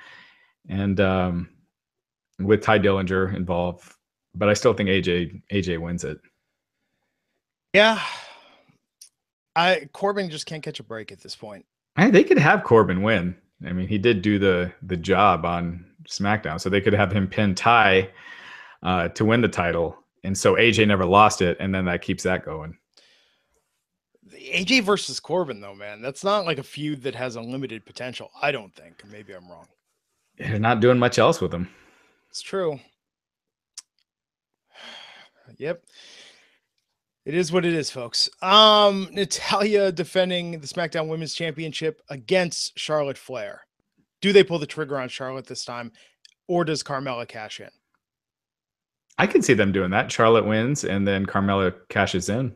and with Ty Dillinger involved, but I still think AJ wins it. Yeah. Corbin just can't catch a break at this point. They could have Corbin win. I mean, he did do the job on SmackDown, so they could have him pin Ty to win the title, and so AJ never lost it, and then that keeps that going. AJ versus Corbin, though, man, that's not like a feud that has unlimited potential. I don't think. Maybe I'm wrong. They're not doing much else with him. It's true. Yep. It is what it is, folks. Natalya defending the SmackDown Women's Championship against Charlotte Flair. Do they pull the trigger on Charlotte this time, or does Carmella cash in? I can see them doing that. Charlotte wins, and then Carmella cashes in.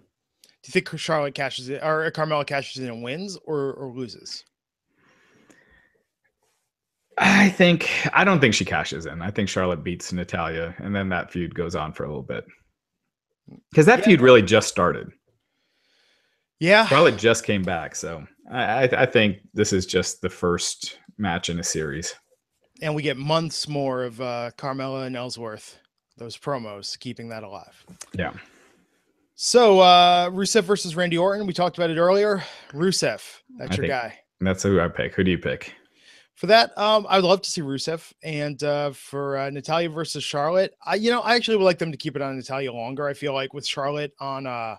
Do you think Charlotte cashes in, or Carmella cashes in and wins, or loses? I don't think she cashes in. I think Charlotte beats Natalya, and then that feud goes on for a little bit. Because that feud really just started. Yeah. Charlotte just came back, so I think this is just the first match in a series. And we get months more of Carmella and Ellsworth, those promos, keeping that alive. Yeah. So Rusev versus Randy Orton. We talked about it earlier. Rusev, that's your guy. That's who I pick. Who do you pick? For that, I'd love to see Rusev, and for Natalya versus Charlotte, I actually would like them to keep it on Natalya longer. I feel like with Charlotte on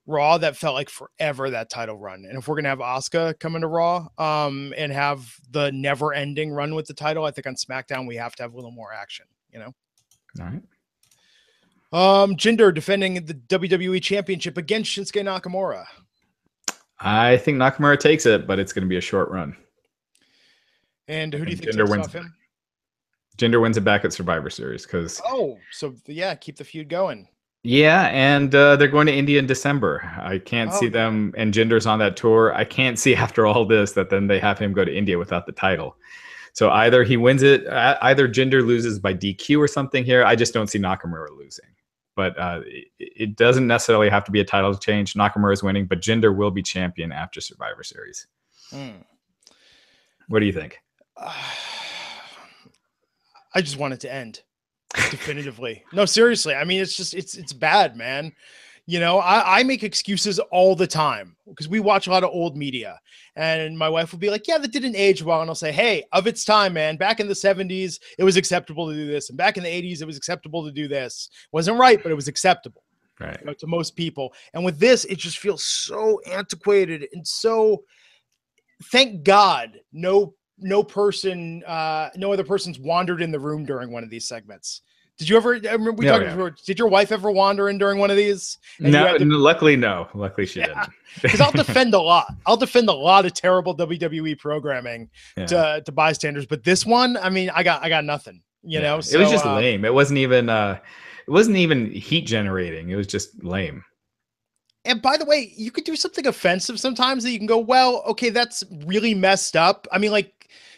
Raw, that felt like forever, that title run. And if we're gonna have Asuka come into Raw, and have the never-ending run with the title, I think on SmackDown we have to have a little more action. All right. Jinder defending the WWE Championship against Shinsuke Nakamura. I think Nakamura takes it, but it's going to be a short run. And who do you think Jinder takes wins off him? Jinder wins it back at Survivor Series because. Oh, so yeah, keep the feud going. Yeah, and they're going to India in December. I can't see them, and Jinder's on that tour. I can't see after all this that then they have him go to India without the title. So either he wins it, either Jinder loses by DQ or something here. I just don't see Nakamura losing. But it doesn't necessarily have to be a title change. Nakamura is winning, but Jinder will be champion after Survivor Series. What do you think? I just want it to end definitively. No, seriously. I mean, it's bad, man. I make excuses all the time because we watch a lot of old media, and my wife will be like, yeah, that didn't age well. And I'll say, hey, of its time, man, back in the 70s, it was acceptable to do this. And back in the 80s, it was acceptable to do this. Wasn't right, but it was acceptable, right? To most people. And with this, it just feels so antiquated and so, thank God, no other person's wandered in the room during one of these segments. Did you ever? I remember we talked before. Did your wife ever wander in during one of these? No, luckily no. Luckily she didn't. Because I'll defend a lot. I'll defend a lot of terrible WWE programming to bystanders, but this one, I mean, I got nothing. So, it was just lame. It wasn't even heat generating. It was just lame. And by the way, you could do something offensive sometimes that you can go, well, okay, that's really messed up. I mean, like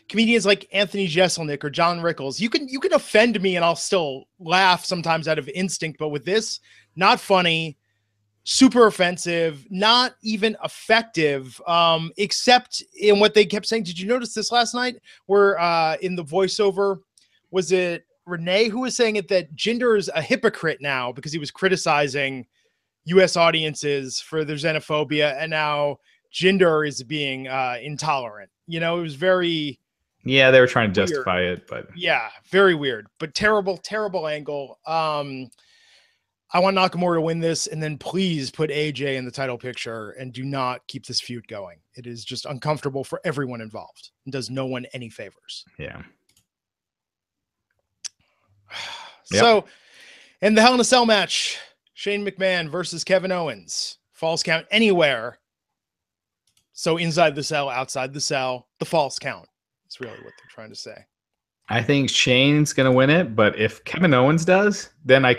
comedians like Anthony Jeselnik or John Rickles, you can offend me and I'll still laugh sometimes out of instinct. But with this, not funny, super offensive, not even effective, except in what they kept saying. Did you notice this last night where in the voiceover, was it Renee who was saying it, that Jinder is a hypocrite now because he was criticizing U.S. audiences for their xenophobia, and now Jinder is being intolerant. It was very... Yeah, they were trying to justify it, but... Yeah, very weird, but terrible, terrible angle. I want Nakamura to win this, and then please put AJ in the title picture and do not keep this feud going. It is just uncomfortable for everyone involved and does no one any favors. Yeah. So, in the Hell in a Cell match, Shane McMahon versus Kevin Owens. False count anywhere. So inside the cell, outside the cell, the false count. That's really what they're trying to say. I think Shane's going to win it, but if Kevin Owens does, then I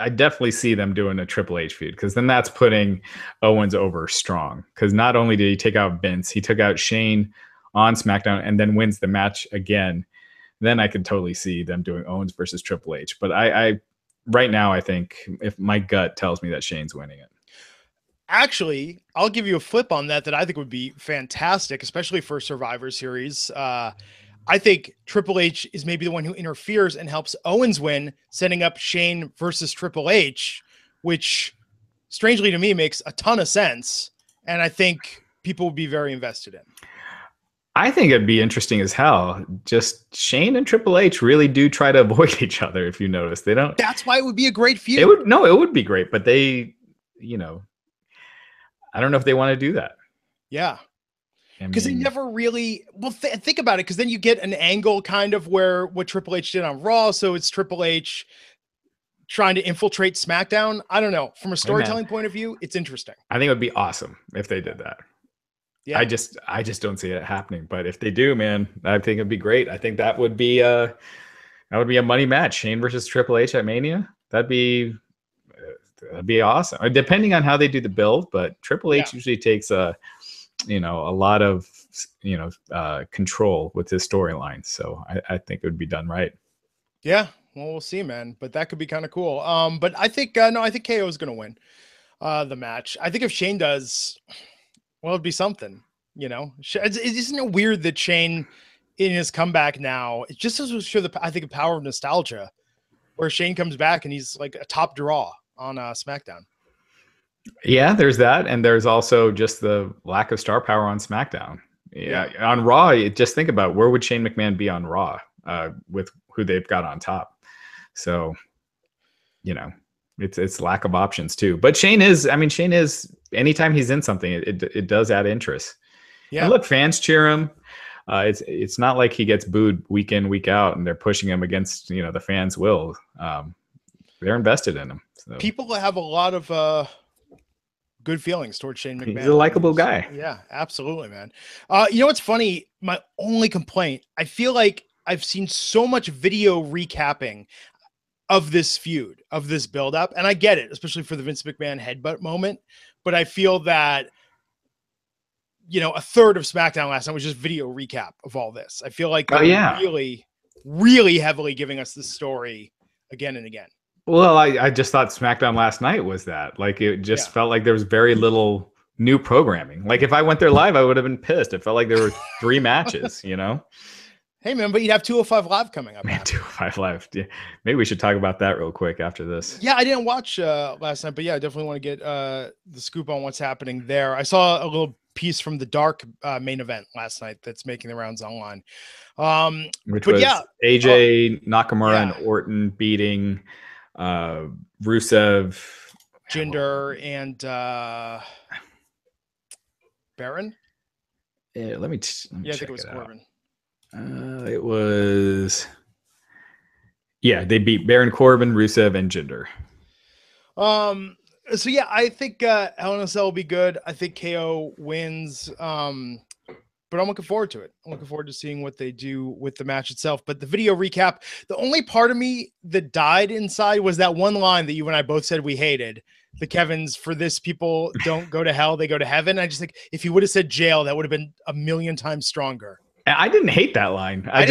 definitely see them doing a Triple H feud, because then that's putting Owens over strong. Because not only did he take out Vince, he took out Shane on SmackDown and then wins the match again. Then I could totally see them doing Owens versus Triple H. But I right now, I think if my gut tells me that Shane's winning it. Actually, I'll give you a flip on that I think would be fantastic, especially for Survivor Series. I think Triple H is maybe the one who interferes and helps Owens win, setting up Shane versus Triple H, which strangely to me makes a ton of sense. And I think people would be very invested in. I think it'd be interesting as hell. Just Shane and Triple H really do try to avoid each other. If you notice, they don't. That's why it would be a great feud. It would be great, but they, I don't know if they want to do that. Yeah. Because they never really, think about it. Because then you get an angle kind of where what Triple H did on Raw. So it's Triple H trying to infiltrate SmackDown. I don't know. From a storytelling point of view, it's interesting. I think it would be awesome if they did that. Yeah. I just don't see it happening. But if they do, man, I think it'd be great. I think that would be a money match. Shane versus Triple H at Mania. That'd be awesome. Depending on how they do the build, but Triple H usually takes a lot of control with his storyline. So I think it would be done right. Yeah. Well, we'll see, man. But that could be kind of cool. But I think I think KO is going to win the match. I think if Shane does, well, it'd be something. Isn't it weird that Shane in his comeback now, it just doesn't show the power of nostalgia, where Shane comes back and he's like a top draw on SmackDown. Yeah, there's that, and there's also just the lack of star power on SmackDown. Yeah. On Raw, just think about where would Shane McMahon be on Raw with who they've got on top. So, it's lack of options too. But Shane is anytime he's in something, it does add interest. Yeah. And look, fans cheer him. It's not like he gets booed week in, week out, and they're pushing him against the fans' will. They're invested in him. So. People have a lot of good feelings towards Shane McMahon. He's a likable guy. Yeah, absolutely, man. You know what's funny? My only complaint, I feel like I've seen so much video recapping of this feud, of this buildup, and I get it, especially for the Vince McMahon headbutt moment. But I feel that a third of SmackDown last night was just video recap of all this. I feel like they're really, really heavily giving us this story again and again. Well, I just thought SmackDown last night was that. Like, it just felt like there was very little new programming. Like, if I went there live, I would have been pissed. It felt like there were 3 matches, Hey, man, but you'd have 205 Live coming up. Man, 205 Live. Yeah. Maybe we should talk about that real quick after this. Yeah, I didn't watch last night, but yeah, I definitely want to get the scoop on what's happening there. I saw a little piece from the Dark main event last night that's making the rounds online. Which was AJ, Nakamura, and Orton beating Rusev, Jinder, and Baron. Yeah, let me I think it was Corbin. It was, they beat Baron Corbin, Rusev, and Jinder. So yeah, I think Hell in a Cell will be good. I think KO wins. But I'm looking forward to it. I'm looking forward to seeing what they do with the match itself. But the video recap, the only part of me that died inside was that one line that you and I both said we hated. The Kevin's, for this, people don't go to hell, they go to heaven. I just think if you would have said jail, that would have been a million times stronger. I didn't hate that line. I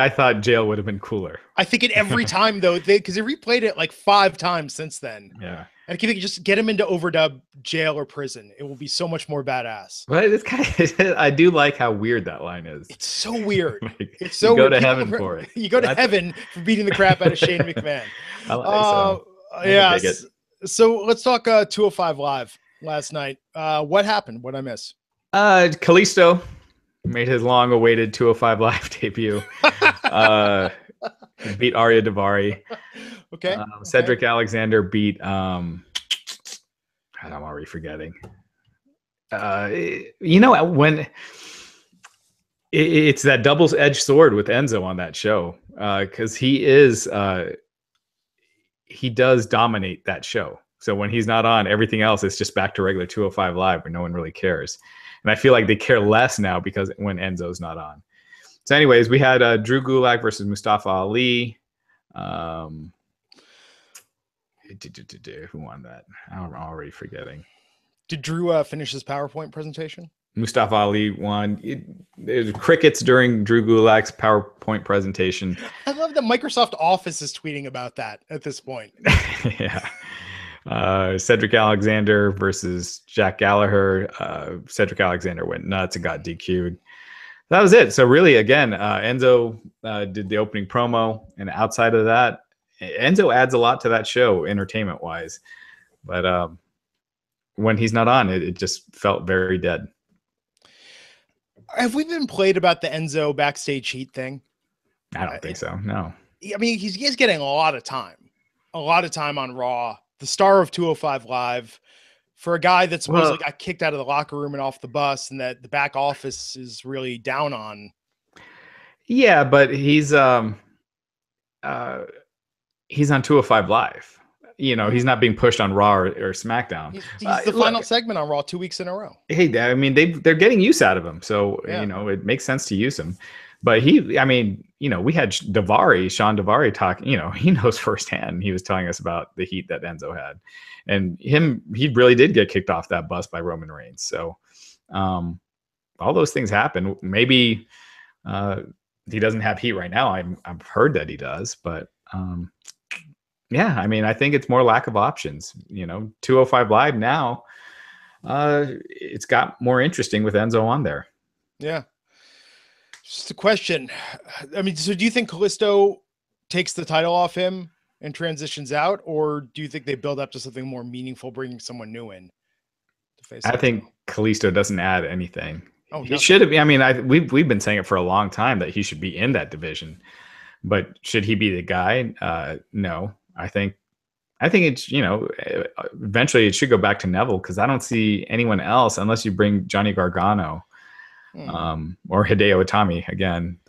thought jail would have been cooler. I think it every time though, because they replayed it like 5 times since then. Yeah. And I think just get him into overdub jail or prison. It will be so much more badass. But it's kind of, I do like how weird that line is. It's so weird. Like, it's so you go weird. to heaven for it. You go to heaven for beating the crap out of Shane McMahon. So let's talk 205 Live last night. What happened? What did I miss? Kalisto made his long-awaited 205 Live debut. Beat Arya Daivari. Okay. Cedric Alexander beat. I'm already forgetting. When it's that double-edged sword with Enzo on that show, because he does dominate that show. So when he's not on, everything else is just back to regular 205 Live where no one really cares. And I feel like they care less now because when Enzo's not on. So anyways, we had Drew Gulak versus Mustafa Ali. Who won that? I'm already forgetting. Did Drew finish his PowerPoint presentation? Mustafa Ali won. It was crickets during Drew Gulak's PowerPoint presentation. I love that Microsoft Office is tweeting about that at this point. Yeah. Cedric Alexander versus Jack Gallagher. Cedric Alexander went nuts and got DQ'd. That was it. So really, again, Enzo did the opening promo, and outside of that, Enzo adds a lot to that show, entertainment-wise. But when he's not on, it just felt very dead. Have we been played about the Enzo backstage heat thing? I don't think so. No. I mean, he's getting a lot of time on Raw. The star of 205 Live, for a guy that supposedly got kicked out of the locker room and off the bus, and that the back office is really down on. Yeah, but he's on 205 Live. He's not being pushed on Raw or SmackDown. He's the final segment on Raw 2 weeks in a row. Hey, I mean, they're getting use out of him, so it makes sense to use him. But we had Sean Daivari talking, he knows firsthand. He was telling us about the heat that Enzo had. And he really did get kicked off that bus by Roman Reigns. So all those things happen. Maybe he doesn't have heat right now. I've heard that he does. But I think it's more lack of options. 205 Live now, it's got more interesting with Enzo on there. Yeah. Just a question. I mean, so do you think Kalisto takes the title off him and transitions out, or do you think they build up to something more meaningful, bringing someone new in to face? I think Kalisto doesn't add anything. Oh, he should have. I mean, we've been saying it for a long time that he should be in that division, but should he be the guy? No, I think it's, eventually it should go back to Neville, because I don't see anyone else unless you bring Johnny Gargano or Hideo Itami again.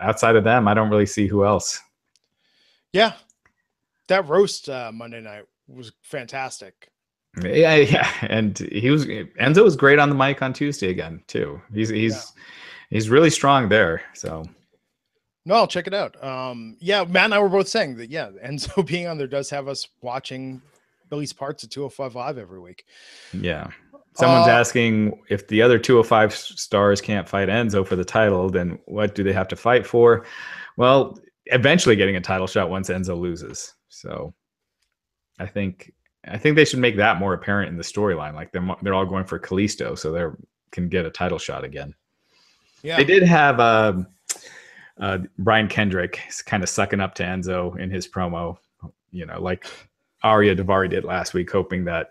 Outside of them, I don't really see who else. Yeah, that roast Monday night was fantastic. Yeah, and Enzo was great on the mic on Tuesday again too. He's really strong there. So no, I'll check it out. Yeah, Matt and I were both saying that. Yeah, Enzo being on there does have us watching at least parts of 205 Live every week. Yeah, someone's asking if the other 205 stars can't fight Enzo for the title, then what do they have to fight for? Well, eventually getting a title shot once Enzo loses. So I think they should make that more apparent in the storyline. Like they're all going for Kalisto, so they can get a title shot again. Yeah, they did have Brian Kendrick kind of sucking up to Enzo in his promo, like Arya Daivari did last week, hoping that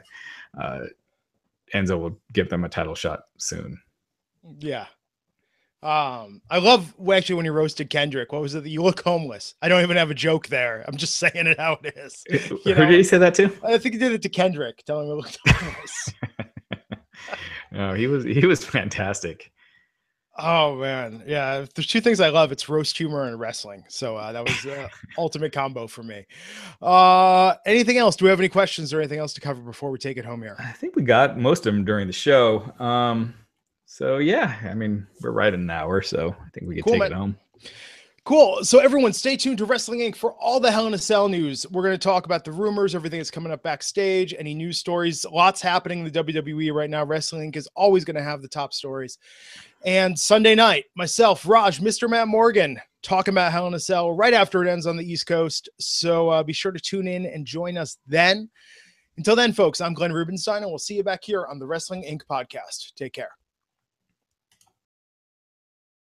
Enzo will give them a title shot soon. Yeah. I love actually when he roasted Kendrick. What was it? You look homeless. I don't even have a joke there. I'm just saying it how it is. Who did he say that to? I think he did it to Kendrick, telling him he looked homeless. No, he was fantastic. Oh man, yeah. There's two things I love. It's roast humor and wrestling. So that was ultimate combo for me. Anything else? Do we have any questions or anything else to cover before we take it home here? I think we got most of them during the show. So yeah, I mean, we're right in an hour, so I think we can take it home. Cool. So everyone, stay tuned to Wrestling Inc. for all the Hell in a Cell news. We're going to talk about the rumors, everything that's coming up backstage, any news stories. Lots happening in the WWE right now. Wrestling Inc. is always going to have the top stories. And Sunday night, myself, Raj, Mr. Matt Morgan, talking about Hell in a Cell right after it ends on the East Coast. So be sure to tune in and join us then. Until then, folks, I'm Glenn Rubenstein, and we'll see you back here on the Wrestling Inc. podcast. Take care.